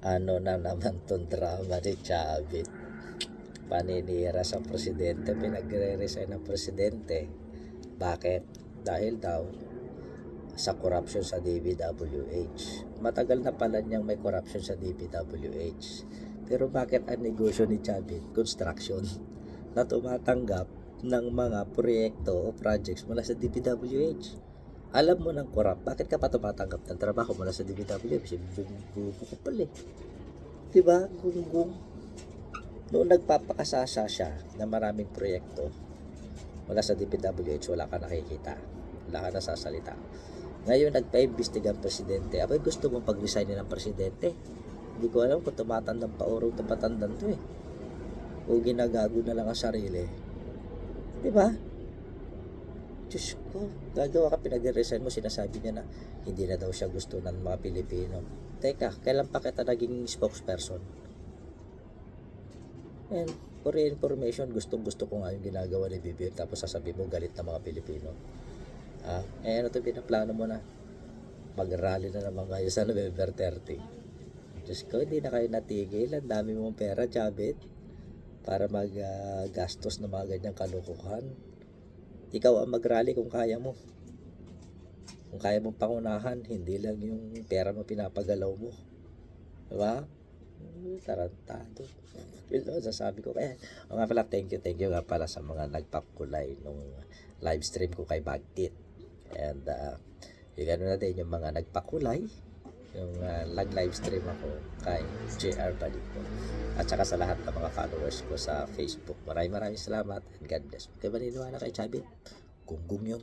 Ano na naman tong drama ni Chavit? Paninira sa presidente, pinagre-resign ng presidente. Bakit? Dahil daw sa corruption sa DPWH. Matagal na pala niyang may corruption sa DPWH. Pero bakit ang negosyo ni Chavit? Construction. Na tumatanggap ng mga proyekto o projects mula sa DPWH. Alam mo ng corrupt, bakit ka pa tumatanggap ng trabaho mula sa DPWH? Bukupal eh. Diba? Gunggong. Noong nagpapakasasa siya ng maraming proyekto mula sa DPWH, wala ka nakikita. Wala ka nasasalita. Ngayon, nagpa-imbestiga ang presidente. Abay, gusto mong pag-resignin ng presidente? Hindi ko alam kung tumatandang pa o tumatandang to eh. O ginagago na lang ang sarili. Diba? Diyos ko, gagawa ka, pinag-resign mo, sinasabi niya na hindi na daw siya gusto ng mga Pilipino. Teka, kailan pa kita naging spokesperson? And for your information, gustong-gusto ko nga yung ginagawa ni BBM, tapos sasabihin mo galit na mga Pilipino. Ano ito, pinaplano mo na? Mag-rally na naman kayo sa November 30. Diyos ko, hindi na kayo natigil. Ang dami mong pera, Chavit, para mag-gastos ng mga ganyang kalukuhan. Ikaw ang mag-rally kung kaya mo. Kung kaya mong pangunahan, hindi lang yung pera mo pinapagalaw mo. Diba? Tarantado. Yun lang sasabi ko. Nga pala, thank you nga pala sa mga nagpakulay nung live stream ko kay Bagtit. And yung ano natin, yung mga nagpakulay, yung live stream ako kay JR Balito. At saka sa lahat ng mga followers ko sa Facebook. Maraming salamat and God bless. Kaya maniniwala kay Chavit, gunggong yun.